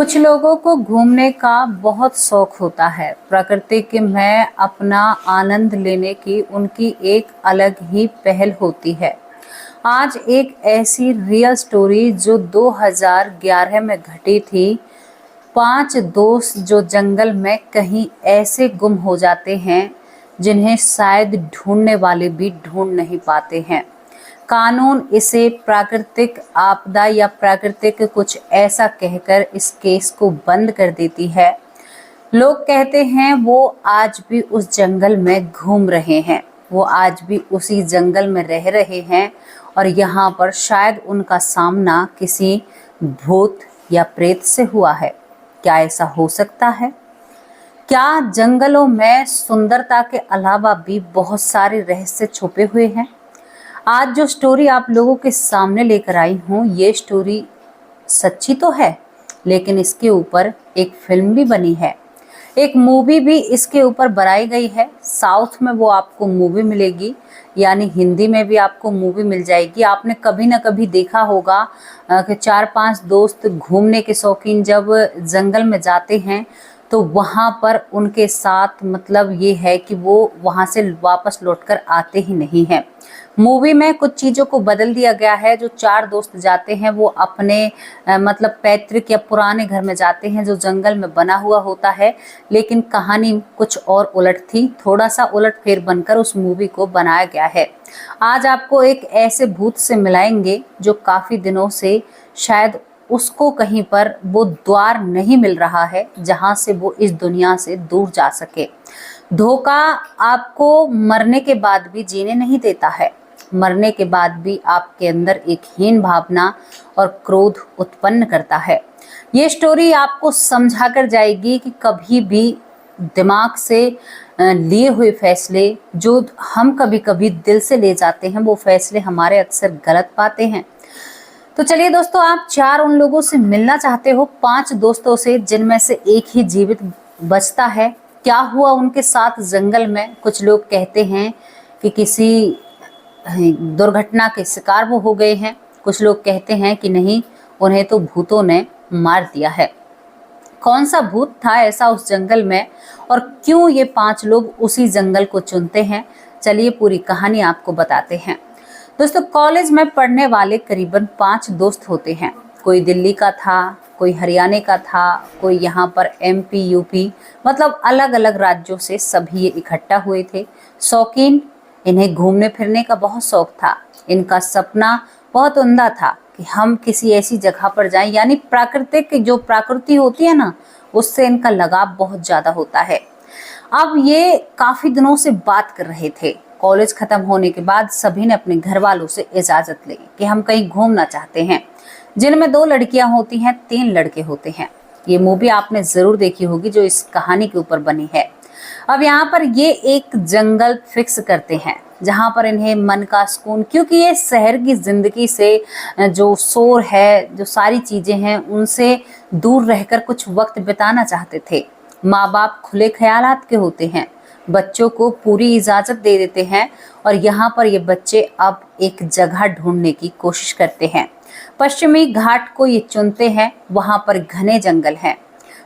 कुछ लोगों को घूमने का बहुत शौक होता है। प्रकृति में अपना आनंद लेने की उनकी एक अलग ही पहल होती है। आज एक ऐसी रियल स्टोरी जो 2011 में घटी थी। 5 दोस्त जो जंगल में कहीं ऐसे गुम हो जाते हैं जिन्हें शायद ढूंढने वाले भी ढूंढ नहीं पाते हैं। कानून इसे प्राकृतिक आपदा या प्राकृतिक कुछ ऐसा कहकर इस केस को बंद कर देती है। लोग कहते हैं वो आज भी उस जंगल में घूम रहे हैं, वो आज भी उसी जंगल में रह रहे हैं और यहाँ पर शायद उनका सामना किसी भूत या प्रेत से हुआ है। क्या ऐसा हो सकता है? क्या जंगलों में सुंदरता के अलावा भी बहुत सारे रहस्य छुपे हुए हैं? आज जो स्टोरी आप लोगों के सामने लेकर आई हूँ, ये स्टोरी सच्ची तो है, लेकिन इसके ऊपर एक फिल्म भी बनी है, एक मूवी भी इसके ऊपर बनाई गई है। साउथ में वो आपको मूवी मिलेगी, यानी हिंदी में भी आपको मूवी मिल जाएगी। आपने कभी ना कभी देखा होगा कि 4-5 दोस्त घूमने के शौकीन जब जंगल में जाते हैं तो वहाँ पर उनके साथ मतलब ये है कि वो वहाँ से वापस लौटकर आते ही नहीं हैं। मूवी में कुछ चीज़ों को बदल दिया गया है। जो 4 दोस्त जाते हैं वो अपने मतलब पैतृक या पुराने घर में जाते हैं जो जंगल में बना हुआ होता है, लेकिन कहानी कुछ और उलट थी। थोड़ा सा उलट फेर बनकर उस मूवी को बनाया गया है। आज आपको एक ऐसे भूत से मिलाएंगे जो काफ़ी दिनों से शायद उसको कहीं पर वो द्वार नहीं मिल रहा है जहां से वो इस दुनिया से दूर जा सके। धोखा आपको मरने के बाद भी जीने नहीं देता है। मरने के बाद भी आपके अंदर एक हीन भावना और क्रोध उत्पन्न करता है। ये स्टोरी आपको समझा कर जाएगी कि कभी भी दिमाग से लिए हुए फैसले जो हम कभी कभी दिल से ले जाते हैं, वो फैसले हमारे अक्सर गलत पाते हैं। तो चलिए दोस्तों, आप 4 उन लोगों से मिलना चाहते हो, 5 दोस्तों से जिनमें से एक ही जीवित बचता है। क्या हुआ उनके साथ जंगल में? कुछ लोग कहते हैं कि किसी दुर्घटना के शिकार वो हो गए हैं, कुछ लोग कहते हैं कि नहीं, उन्हें तो भूतों ने मार दिया है। कौन सा भूत था ऐसा उस जंगल में और क्यों ये 5 लोग उसी जंगल को चुनते हैं? चलिए पूरी कहानी आपको बताते हैं। दोस्तों, कॉलेज में पढ़ने वाले करीबन 5 दोस्त होते हैं। कोई दिल्ली का था, कोई हरियाणा का था, कोई यहाँ पर MP UP मतलब अलग अलग राज्यों से सभी ये इकट्ठा हुए थे। शौकीन, इन्हें घूमने फिरने का बहुत शौक था। इनका सपना बहुत उम्दा था कि हम किसी ऐसी जगह पर जाएं, यानी प्राकृतिक जो प्रकृति होती है ना, उससे इनका लगाव बहुत ज़्यादा होता है। अब ये काफ़ी दिनों से बात कर रहे थे। कॉलेज ख़त्म होने के बाद सभी ने अपने घर वालों से इजाज़त ली कि हम कहीं घूमना चाहते हैं। जिनमें 2 लड़कियां होती हैं, 3 लड़के होते हैं। ये मूवी आपने ज़रूर देखी होगी जो इस कहानी के ऊपर बनी है। अब यहाँ पर ये एक जंगल फिक्स करते हैं जहाँ पर इन्हें मन का सुकून, क्योंकि ये शहर की ज़िंदगी से जो शोर है, जो सारी चीज़ें हैं, उनसे दूर रहकर कुछ वक्त बिताना चाहते थे। माँ बाप खुले ख्यालात के होते हैं, बच्चों को पूरी इजाज़त दे देते हैं और यहाँ पर ये बच्चे अब एक जगह ढूंढने की कोशिश करते हैं। पश्चिमी घाट को ये चुनते हैं, वहाँ पर घने जंगल हैं।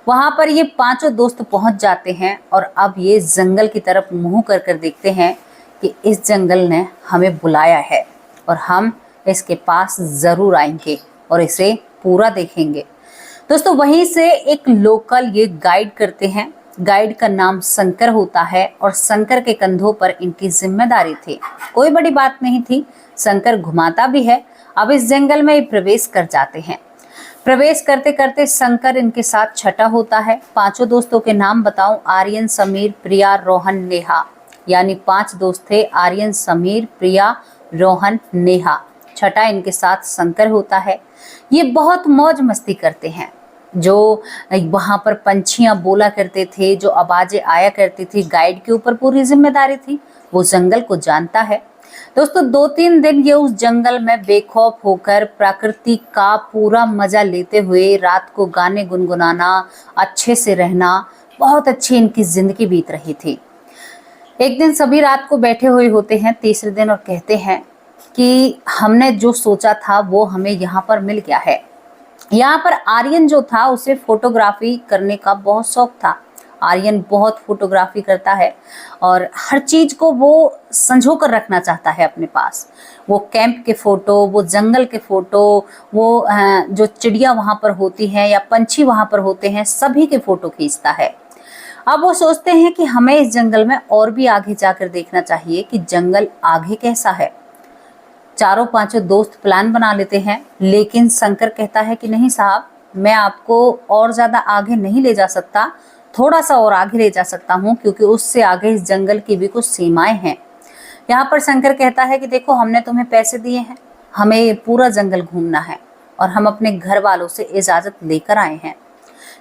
वहाँ पर ये 5 दोस्त पहुँच जाते हैं और अब ये जंगल की तरफ मुँह कर कर देखते हैं कि इस जंगल ने हमें बुलाया है और हम इसके पास ज़रूर आएंगे और इसे पूरा देखेंगे। दोस्तों, वहीं से एक लोकल ये गाइड करते हैं। गाइड का नाम शंकर होता है और शंकर के कंधों पर इनकी जिम्मेदारी थी। कोई बड़ी बात नहीं थी, शंकर घुमाता भी है। अब इस जंगल में ये प्रवेश कर जाते हैं। प्रवेश करते करते शंकर इनके साथ छठा होता है। 5 दोस्तों के नाम बताऊं, आर्यन, समीर, प्रिया, रोहन, नेहा, यानी 5 दोस्त थे, आर्यन, समीर, प्रिया, रोहन, नेहा। छठा इनके साथ शंकर होता है। ये बहुत मौज मस्ती करते हैं। जो वहाँ पर पंछियाँ बोला करते थे, जो आवाज़ें आया करती थी, गाइड के ऊपर पूरी जिम्मेदारी थी। वो जंगल को जानता है। दोस्तों, 2-3 दिन ये उस जंगल में बेखौफ होकर प्रकृति का पूरा मजा लेते हुए रात को गाने गुनगुनाना, अच्छे से रहना, बहुत अच्छी इनकी जिंदगी बीत रही थी। एक दिन सभी रात को बैठे हुए होते हैं, तीसरे दिन, और कहते हैं कि हमने जो सोचा था वो हमें यहाँ पर मिल गया है। यहाँ पर आर्यन जो था उसे फोटोग्राफी करने का बहुत शौक था। आर्यन बहुत फोटोग्राफी करता है और हर चीज को वो संजो कर रखना चाहता है अपने पास। वो कैंप के फोटो, वो जंगल के फोटो, वो जो चिड़िया वहां पर होती हैं या पंछी वहां पर होते हैं, सभी के फोटो खींचता है। अब वो सोचते हैं कि हमें इस जंगल में और भी आगे जाकर देखना चाहिए कि जंगल आगे कैसा है। चारों पांचों दोस्त प्लान बना लेते हैं, लेकिन शंकर कहता है कि नहीं साहब, मैं आपको और ज्यादा आगे नहीं ले जा सकता, थोड़ा सा और आगे ले जा सकता हूँ, क्योंकि उससे आगे इस जंगल की भी कुछ सीमाएं हैं। यहाँ पर शंकर कहता है कि देखो, हमने तुम्हें पैसे दिए हैं, हमें ये पूरा जंगल घूमना है और हम अपने घर वालों से इजाजत लेकर आए हैं।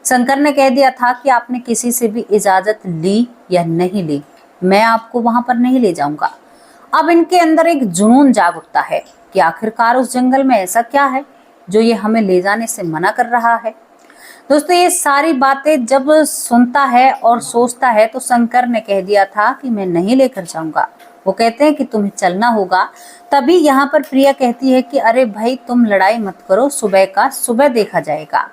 शंकर ने कह दिया था कि आपने किसी से भी इजाजत ली या नहीं ली, मैं आपको वहां पर नहीं ले जाऊंगा। अब इनके अंदर एक जुनून जाग उठता है कि आखिरकार उस जंगल में ऐसा क्या है जो ये हमें ले जाने से मना कर रहा है। दोस्तों, ये सारी बातें जब सुनता है और सोचता है तो शंकर ने कह दिया था कि मैं नहीं लेकर जाऊंगा। वो कहते हैं कि तुम्हें चलना होगा। तभी यहाँ पर प्रिया कहती है कि अरे भाई, तुम लड़ाई मत करो, सुबह का सुबह देखा जाएगा।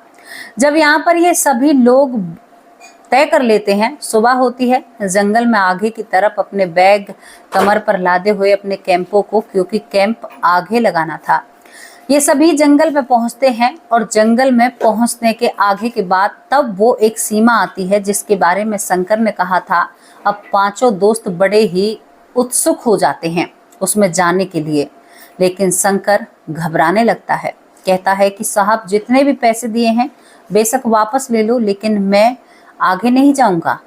जब यहाँ पर ये सभी लोग तय कर लेते हैं, सुबह होती है, जंगल में आगे की तरफ अपने बैग कमर पर लादे हुए अपने कैंपों को, क्योंकि कैंप आगे लगाना था, ये सभी जंगल में पहुंचते हैं। और जंगल में पहुंचने के आगे के बाद तब वो एक सीमा आती है जिसके बारे में शंकर ने कहा था। अब पांचों दोस्त बड़े ही उत्सुक हो जाते हैं उसमें जाने के लिए, लेकिन शंकर घबराने लगता है। कहता है कि साहब, जितने भी पैसे दिए हैं बेशक वापस ले लो, लेकिन मैं आगे नहीं जाऊंगा।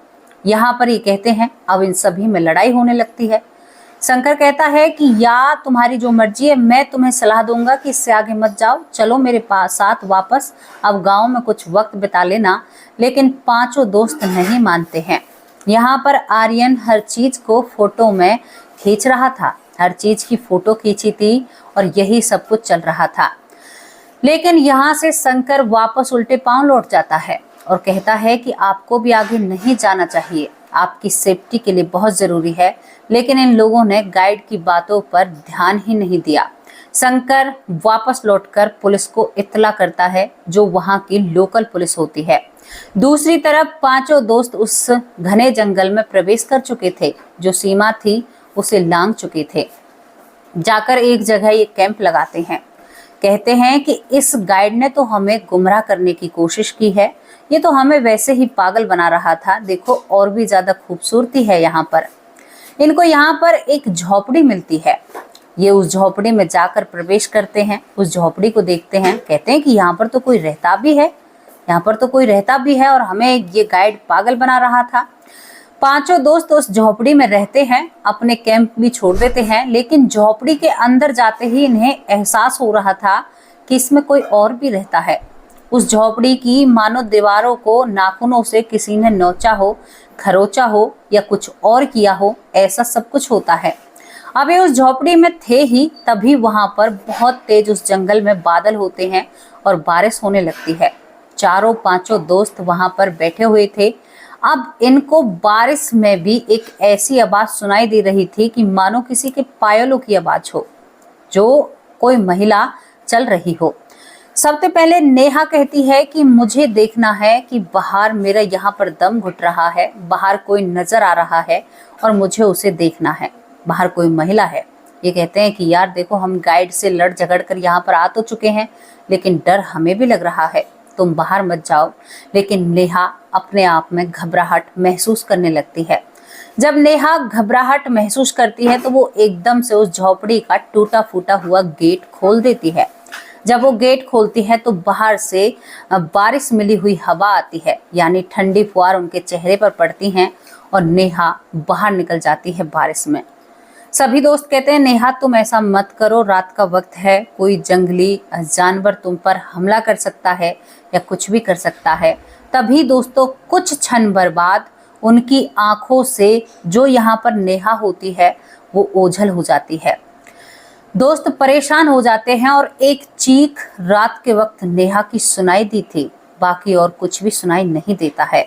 यहाँ पर ये कहते हैं, अब इन सभी में लड़ाई होने लगती है। शंकर कहता है कि या तुम्हारी जो मर्जी है, मैं तुम्हें सलाह दूंगा कि इससे आगे मत जाओ, चलो मेरे पास साथ वापस, अब गांव में कुछ वक्त बिता लेना। लेकिन पांचों दोस्त नहीं मानते हैं। यहाँ पर आर्यन हर चीज को फोटो में खींच रहा था, हर चीज की फोटो खींची थी और यही सब कुछ चल रहा था। लेकिन यहाँ से शंकर वापस उल्टे पांव लौट जाता है और कहता है कि आपको भी आगे नहीं जाना चाहिए, आपकी सेफ्टी के लिए बहुत जरूरी है। लेकिन इन लोगों ने गाइड की बातों पर ध्यान ही नहीं दिया। शंकर वापस लौटकर पुलिस को इत्तला करता है, जो वहां की लोकल पुलिस होती है। दूसरी तरफ पांचों दोस्त उस घने जंगल में प्रवेश कर चुके थे, जो सीमा थी उसे लांघ चुके थे। जाकर एक जगह ये कैंप लगाते हैं। कहते हैं कि इस गाइड ने तो हमें गुमराह करने की कोशिश की है, ये तो हमें वैसे ही पागल बना रहा था, देखो और भी ज्यादा खूबसूरती है यहाँ पर। इनको यहाँ पर एक झोपड़ी मिलती है। ये उस झोपड़ी में जाकर प्रवेश करते हैं, उस झोपड़ी को देखते हैं। कहते हैं कि यहाँ पर तो कोई रहता भी है, यहाँ पर तो कोई रहता भी है और हमें ये गाइड पागल बना रहा था। पांचों दोस्त उस झोपड़ी में रहते हैं, अपने कैंप भी छोड़ देते हैं। लेकिन झोपड़ी के अंदर जाते ही इन्हें एहसास हो रहा था कि इसमें कोई और भी रहता है। उस झोपड़ी की मानो दीवारों को नाखूनों से किसी ने नोचा हो, खरोचा हो या कुछ और किया हो, ऐसा सब कुछ होता है। अब ये उस झोपड़ी में थे ही तभी वहां पर बहुत तेज उस जंगल में बादल होते हैं और बारिश होने लगती है। चारों पांचों दोस्त वहां पर बैठे हुए थे। अब इनको बारिश में भी एक ऐसी आवाज सुनाई दे रही थी कि मानो किसी के पायलों की आवाज हो, जो कोई महिला चल रही हो। सबसे पहले नेहा कहती है कि मुझे देखना है कि बाहर, मेरा यहाँ पर दम घुट रहा है, बाहर कोई नजर आ रहा है और मुझे उसे देखना है, बाहर कोई महिला है। ये कहते हैं कि यार देखो, हम गाइड से लड़ झगड़ कर यहाँ पर आ तो चुके हैं, लेकिन डर हमें भी लग रहा है, तुम बाहर मत जाओ। लेकिन नेहा अपने आप में घबराहट महसूस करने लगती है। जब नेहा घबराहट महसूस करती है तो वो एकदम से उस झोपड़ी का टूटा फूटा हुआ गेट खोल देती है। जब वो गेट खोलती है तो बाहर से बारिश मिली हुई हवा आती है, यानी ठंडी फुहार उनके चेहरे पर पड़ती हैं और नेहा बाहर निकल जाती है बारिश में। सभी दोस्त कहते हैं, नेहा तुम ऐसा मत करो, रात का वक्त है, कोई जंगली जानवर तुम पर हमला कर सकता है या कुछ भी कर सकता है। तभी दोस्तों कुछ क्षण बाद उनकी आंखों से जो यहाँ पर नेहा होती है वो ओझल हो जाती है। दोस्त परेशान हो जाते हैं और एक चीख रात के वक्त नेहा की सुनाई दी थी, बाकी और कुछ भी सुनाई नहीं देता है।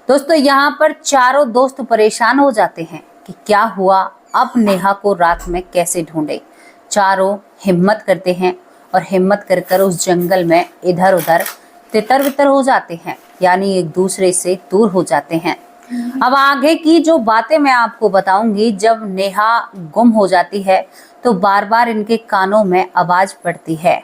दोस्तों, यहाँ पर चारों दोस्त परेशान हो जाते हैं कि क्या हुआ, अब नेहा को रात में कैसे ढूंढे। चारों हिम्मत करते हैं और हिम्मत कर कर उस जंगल में इधर उधर तितर बितर हो जाते हैं, यानी एक दूसरे से दूर हो जाते हैं। अब आगे की जो बातें मैं आपको बताऊंगी, जब नेहा गुम हो जाती है तो बार बार इनके कानों में आवाज पड़ती है।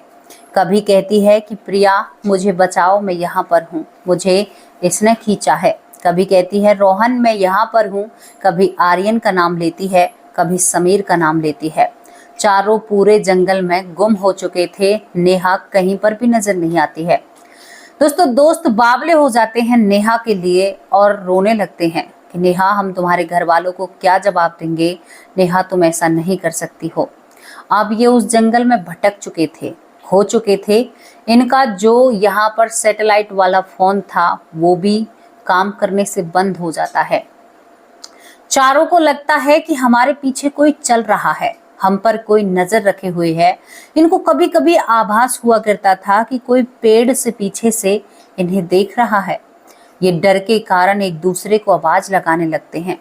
कभी कहती है कि प्रिया मुझे बचाओ, मैं यहाँ पर हूँ, मुझे इसने खींचा है। कभी कहती है रोहन मैं यहाँ पर हूँ। कभी आर्यन का नाम लेती है, कभी समीर का नाम लेती है। चारों पूरे जंगल में गुम हो चुके थे, नेहा कहीं पर भी नजर नहीं आती है। दोस्तों, दोस्त बावले हो जाते हैं नेहा के लिए और रोने लगते हैं कि नेहा हम तुम्हारे घर वालों को क्या जवाब देंगे, नेहा तुम ऐसा नहीं कर सकती हो। अब ये उस जंगल में भटक चुके थे, खो चुके थे। इनका जो यहाँ पर सैटेलाइट वाला फोन था वो भी काम करने से बंद हो जाता है। चारों को लगता है कि हमारे पीछे कोई चल रहा है, हम पर कोई नजर रखे हुए है। इनको कभी कभी आभास हुआ करता था कि कोई पेड़ से पीछे से इन्हें देख रहा है। ये डर के कारण एक दूसरे को आवाज लगाने लगते हैं।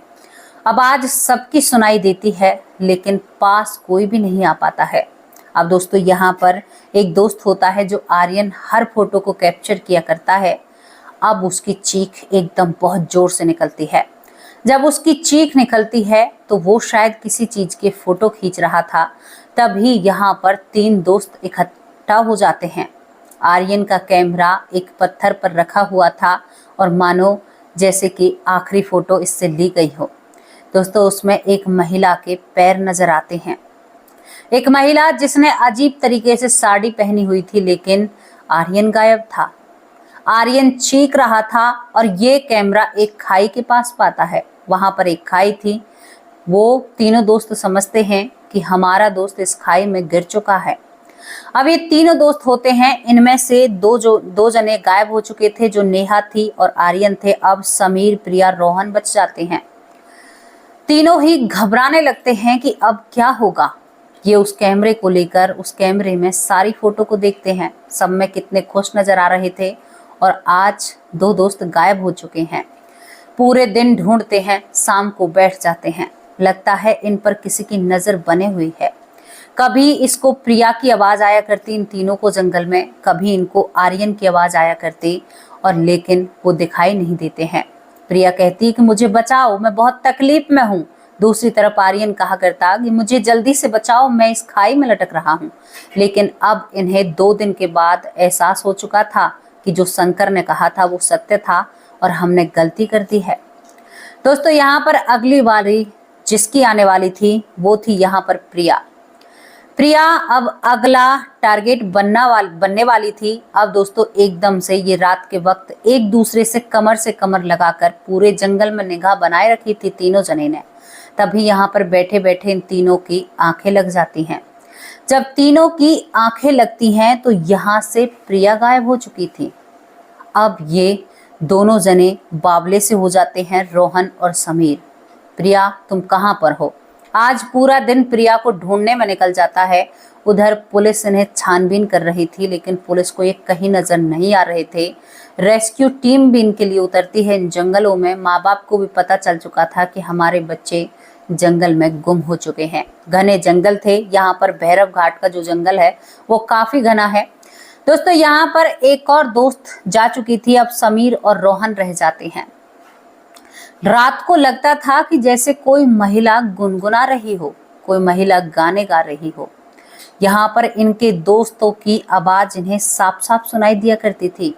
आवाज सबकी सुनाई देती है लेकिन पास कोई भी नहीं आ पाता है। अब दोस्तों, यहाँ पर एक दोस्त होता है जो आर्यन हर फोटो को कैप्चर किया करता है। अब उसकी चीख एकदम बहुत जोर से निकलती है। जब उसकी चीख निकलती है तो वो शायद किसी चीज के फोटो खींच रहा था। तभी यहाँ पर 3 दोस्त इकट्ठा हो जाते हैं। आर्यन का कैमरा एक पत्थर पर रखा हुआ था और मानो जैसे कि आखिरी फोटो इससे ली गई हो। दोस्तों, उसमें एक महिला के पैर नजर आते हैं। एक महिला जिसने अजीब तरीके से साड़ी पहनी हुई थी, लेकिन आर्यन गायब था। आर्यन चीख रहा था और ये कैमरा एक खाई के पास पाता है। वहां पर एक खाई थी। वो तीनों दोस्त समझते हैं कि हमारा दोस्त इस खाई में गिर चुका है। अब ये तीनों दोस्त होते हैं, इनमें से दो जने गायब हो चुके थे, जो नेहा थी और आर्यन थे। अब समीर, प्रिया, रोहन बच जाते हैं। तीनों ही घबराने लगते हैं कि अब क्या होगा। ये उस कैमरे को लेकर उस कैमरे में सारी फोटो को देखते हैं। सब में कितने खुश नजर आ रहे थे और आज 2 दोस्त गायब हो चुके हैं। पूरे दिन ढूंढते हैं, शाम को बैठ जाते हैं। लगता है इन पर किसी की नजर बने हुई है। कभी इसको प्रिया की आवाज आया करती इन तीनों को जंगल में, कभी इनको आर्यन की आवाज आया करती, और लेकिन वो दिखाई नहीं देते हैं। प्रिया कहती कि मुझे बचाओ, मैं बहुत तकलीफ में हूँ। दूसरी तरफ आर्यन कहा करता कि मुझे जल्दी से बचाओ, मैं इस खाई में लटक रहा हूँ। लेकिन अब इन्हें 2 दिन के बाद एहसास हो चुका था कि जो शंकर ने कहा था वो सत्य था और हमने गलती कर दी है। दोस्तों, यहाँ पर अगली बारी जिसकी आने वाली थी वो थी यहाँ पर प्रिया। प्रिया अब अगला टारगेट बनने वाली थी। अब दोस्तों, एकदम से ये रात के वक्त एक दूसरे से कमर लगाकर पूरे जंगल में निगाह बनाए रखी थी तीनों जने ने। तभी यहाँ पर बैठे बैठे इन तीनों की आंखें लग जाती हैं। जब तीनों की आंखें लगती हैं तो यहाँ से प्रिया गायब हो चुकी थी। अब ये दोनों जने बावले से हो जाते हैं, रोहन और समीर। प्रिया तुम कहाँ पर हो? आज पूरा दिन प्रिया को ढूंढने में निकल जाता है। उधर पुलिस इन्हें छानबीन कर रही थी, लेकिन पुलिस को ये कहीं नजर नहीं आ रहे थे। रेस्क्यू टीम भी इनके लिए उतरती है इन जंगलों में। माँ बाप को भी पता चल चुका था कि हमारे बच्चे जंगल में गुम हो चुके हैं। घने जंगल थे। यहाँ पर भैरव घाट का जो जंगल है वो काफी घना है। दोस्तों, यहाँ पर एक और दोस्त जा चुकी थी। अब समीर और रोहन रह जाते हैं। रात को लगता था कि जैसे कोई महिला गुनगुना रही हो, कोई महिला गाने गा रही हो। यहाँ पर इनके दोस्तों की आवाज इन्हें साफ साफ सुनाई दिया करती थी।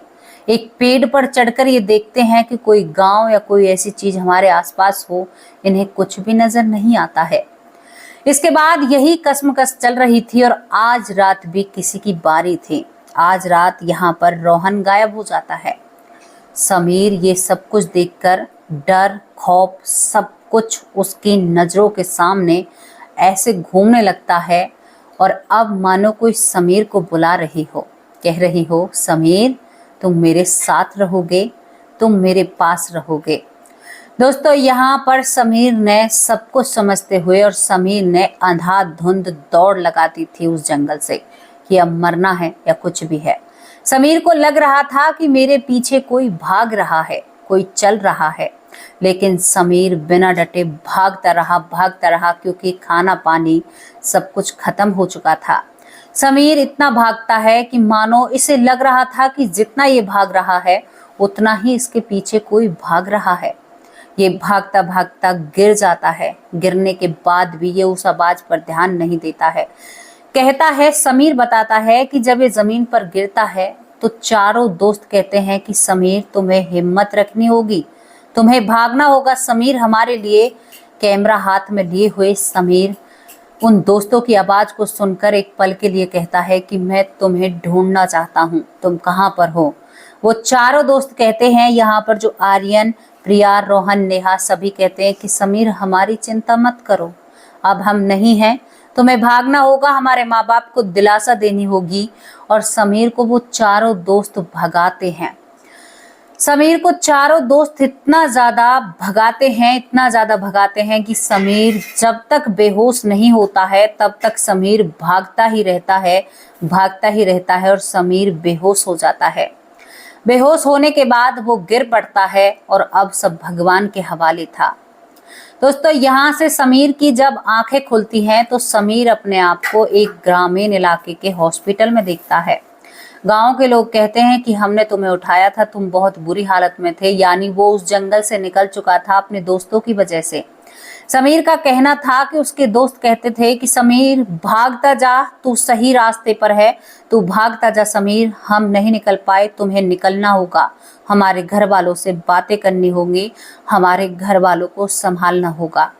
एक पेड़ पर चढ़कर ये देखते हैं कि कोई गांव या कोई ऐसी चीज हमारे आसपास हो, इन्हें कुछ भी नजर नहीं आता है। इसके बाद यही कश्मकश चल रही थी और आज रात भी किसी की बारी थी। आज रात यहाँ पर रोहन गायब हो जाता है। समीर ये सब कुछ देखकर डर, खौफ सब कुछ उसकी नजरों के सामने ऐसे घूमने लगता है और अब मानो कोई समीर को बुला रही हो, कह रही हो समीर तुम मेरे साथ रहोगे, तुम मेरे पास रहोगे। दोस्तों, यहाँ पर समीर ने सब कुछ समझते हुए और समीर ने अंधाधुंध दौड़ लगाती थी उस जंगल से कि अब मरना है या कुछ भी है। समीर को लग रहा था कि मेरे पीछे कोई भाग रहा है, कोई चल रहा है, लेकिन समीर बिना डटे भागता रहा क्योंकि खाना पानी सब कुछ खत्म हो चुका था। समीर इतना भागता है कि मानो इसे लग रहा था कि जितना ये भाग रहा है उतना ही इसके पीछे कोई भाग रहा है। ये भागता भागता गिर जाता है। गिरने के बाद भी ये उस आवाज पर ध्यान नहीं देता है। कहता है, समीर बताता है कि जब ये जमीन पर गिरता है तो चारों दोस्त कहते हैं कि समीर तुम्हें हिम्मत रखनी होगी, तुम्हें भागना होगा समीर हमारे लिए। कैमरा हाथ में लिए हुए समीर उन दोस्तों की आवाज को सुनकर एक पल के लिए कहता है कि मैं तुम्हें ढूंढना चाहता हूँ, तुम कहाँ पर हो। वो चारों दोस्त कहते हैं, यहाँ पर जो आर्यन, प्रिया, रोहन, नेहा सभी कहते हैं कि समीर हमारी चिंता मत करो, अब हम नहीं हैं, तुम्हें भागना होगा, हमारे माँ बाप को दिलासा देनी होगी। और समीर को वो चारों दोस्त भगाते हैं। समीर को चारों दोस्त इतना ज्यादा भगाते हैं कि समीर जब तक बेहोश नहीं होता है तब तक समीर भागता ही रहता है और समीर बेहोश हो जाता है। बेहोश होने के बाद वो गिर पड़ता है और अब सब भगवान के हवाले था। दोस्तों, यहाँ से समीर की जब आंखें खुलती हैं तो समीर अपने आप को एक ग्रामीण इलाके के हॉस्पिटल में देखता है। गांव के लोग कहते हैं कि हमने तुम्हें उठाया था, तुम बहुत बुरी हालत में थे, यानी वो उस जंगल से निकल चुका था अपने दोस्तों की वजह से। समीर का कहना था कि उसके दोस्त कहते थे कि समीर भागता जा, तू सही रास्ते पर है, तू भागता जा समीर, हम नहीं निकल पाए, तुम्हें निकलना होगा, हमारे घर वालों से बातें करनी होंगी, हमारे घर वालों को संभालना होगा।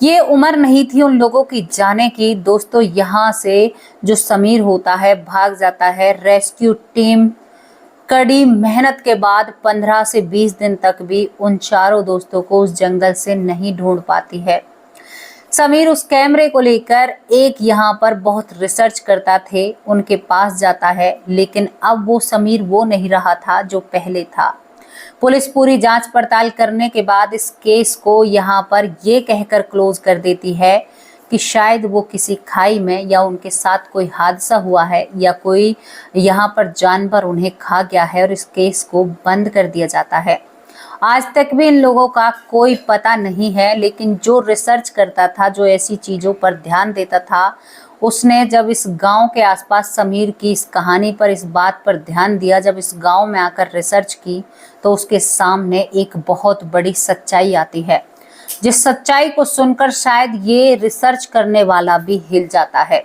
ये उम्र नहीं थी उन लोगों की जाने की। दोस्तों, यहाँ से जो समीर होता है भाग जाता है। रेस्क्यू टीम कड़ी मेहनत के बाद 15 से 20 दिन तक भी उन चारों दोस्तों को उस जंगल से नहीं ढूंढ पाती है। समीर उस कैमरे को लेकर एक यहाँ पर बहुत रिसर्च करता थे, उनके पास जाता है, लेकिन अब वो समीर वो नहीं रहा था जो पहले था। पुलिस पूरी जांच पड़ताल करने के बाद इस केस को यहाँ पर ये कहकर क्लोज कर देती है कि शायद वो किसी खाई में या उनके साथ कोई हादसा हुआ है या कोई यहाँ पर जानवर उन्हें खा गया है और इस केस को बंद कर दिया जाता है। आज तक भी इन लोगों का कोई पता नहीं है, लेकिन जो रिसर्च करता था, जो ऐसी चीज़ों पर ध्यान देता था, उसने जब इस गांव के आसपास समीर की इस कहानी पर, इस बात पर ध्यान दिया, जब इस गांव में आकर रिसर्च की तो उसके सामने एक बहुत बड़ी सच्चाई आती है, जिस सच्चाई को सुनकर शायद ये रिसर्च करने वाला भी हिल जाता है।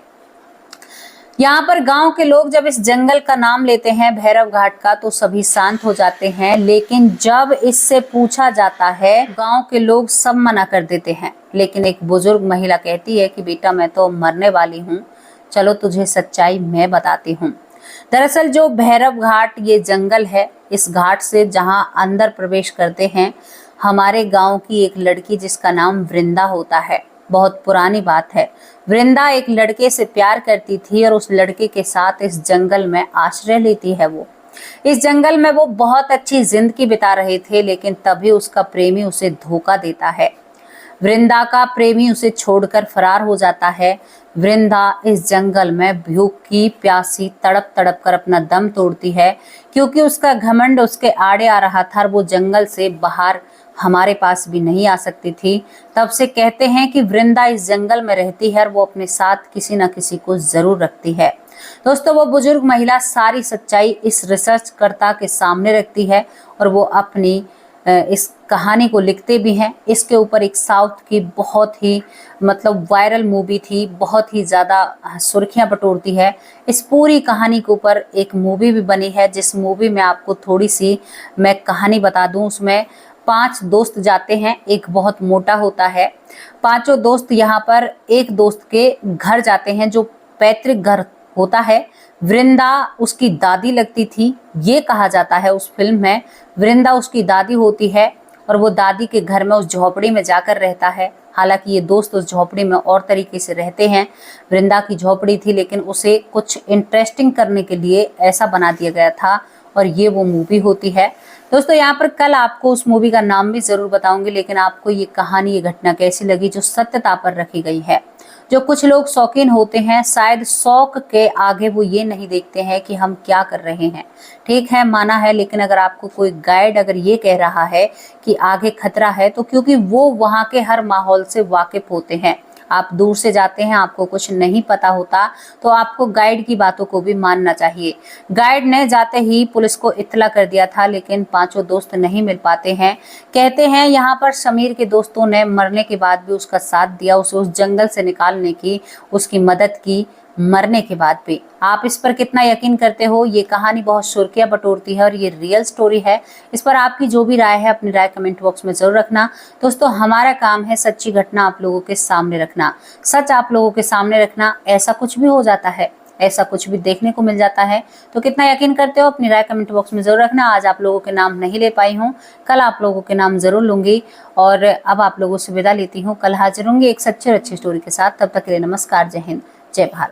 यहाँ पर गांव के लोग जब इस जंगल का नाम लेते हैं भैरव घाट का तो सभी शांत हो जाते हैं, लेकिन जब इससे पूछा जाता है गांव के लोग सब मना कर देते हैं। लेकिन एक बुजुर्ग महिला कहती है कि बेटा मैं तो मरने वाली हूँ, चलो तुझे सच्चाई मैं बताती हूँ। दरअसल जो भैरव घाट ये जंगल है, इस घाट से जहाँ अंदर प्रवेश करते हैं हमारे गाँव की एक लड़की जिसका नाम वृंदा होता है। बहुत पुरानी बात है। वृंदा एक लड़के से प्यार करती थी और उस लड़के के साथ इस जंगल में आश्रय लेती है। वो इस जंगल में वो बहुत अच्छी जिंदगी बिता रहे थे, लेकिन तभी उसका प्रेमी उसे धोखा देता है। वृंदा का प्रेमी उसे छोड़कर फरार हो जाता है। वृंदा इस जंगल में भूखी प्यासी तड़प तड़प कर अपना दम तोड़ती है, क्योंकि उसका घमंड उसके आड़े आ रहा था और वो जंगल से बाहर हमारे पास भी नहीं आ सकती थी। तब से कहते हैं कि वृंदा इस जंगल में रहती है और वो अपने साथ किसी न किसी को जरूर रखती है। दोस्तों, वो बुजुर्ग महिला सारी सच्चाई इस रिसर्चकर्ता के सामने रखती है और वो अपनी इस कहानी को लिखते भी हैं। इसके ऊपर एक साउथ की बहुत ही वायरल मूवी थी, बहुत ही ज़्यादा सुर्खियां बटोरती है। इस पूरी कहानी के ऊपर एक मूवी भी बनी है, जिस मूवी में आपको थोड़ी सी मैं कहानी बता दूं। उसमें 5 दोस्त जाते हैं, एक बहुत मोटा होता है। पांचों दोस्त यहाँ पर एक दोस्त के घर जाते हैं जो पैतृक घर होता है। वृंदा उसकी दादी लगती थी, ये कहा जाता है उस फिल्म में। वृंदा उसकी दादी होती है और वो दादी के घर में उस झोपड़ी में जाकर रहता है। हालांकि ये दोस्त उस झोपड़ी में और तरीके से रहते हैं। वृंदा की झोपड़ी थी, लेकिन उसे कुछ इंटरेस्टिंग करने के लिए ऐसा बना दिया गया था और ये वो मूवी होती है। दोस्तों, यहाँ पर कल आपको उस मूवी का नाम भी जरूर बताऊंगी, लेकिन आपको ये कहानी, ये घटना कैसी लगी जो सत्यता पर रखी गई है। जो कुछ लोग शौकीन होते हैं, शायद शौक के आगे वो ये नहीं देखते हैं कि हम क्या कर रहे हैं। ठीक है, माना है, लेकिन अगर आपको कोई गाइड अगर ये कह रहा है कि आगे खतरा है, तो क्योंकि वो वहाँ के हर माहौल से वाकिफ होते हैं। आप दूर से जाते हैं, आपको कुछ नहीं पता होता, तो आपको गाइड की बातों को भी मानना चाहिए। गाइड ने जाते ही पुलिस को इत्तला कर दिया था, लेकिन पांचों दोस्त नहीं मिल पाते हैं। कहते हैं यहाँ पर समीर के दोस्तों ने मरने के बाद भी उसका साथ दिया, उसे उस जंगल से निकालने की उसकी मदद की, मरने के बाद भी। आप इस पर कितना यकीन करते हो? ये कहानी बहुत सुर्खियां बटोरती है और ये रियल स्टोरी है। इस पर आपकी जो भी राय है अपनी राय कमेंट बॉक्स में जरूर रखना। दोस्तों, हमारा काम है सच्ची घटना आप लोगों के सामने रखना, सच आप लोगों के सामने रखना। ऐसा कुछ भी हो जाता है, ऐसा कुछ भी देखने को मिल जाता है, तो कितना यकीन करते हो अपनी राय कमेंट बॉक्स में जरूर रखना। आज आप लोगों के नाम नहीं ले पाई हूँ, कल आप लोगों के नाम जरूर लूंगी। और अब आप लोगों से विदा लेती हूँ, कल हाजिर होंगी एक सच्ची और अच्छी स्टोरी के साथ। तब तक के लिए नमस्कार, जय हिंद, जय भारत।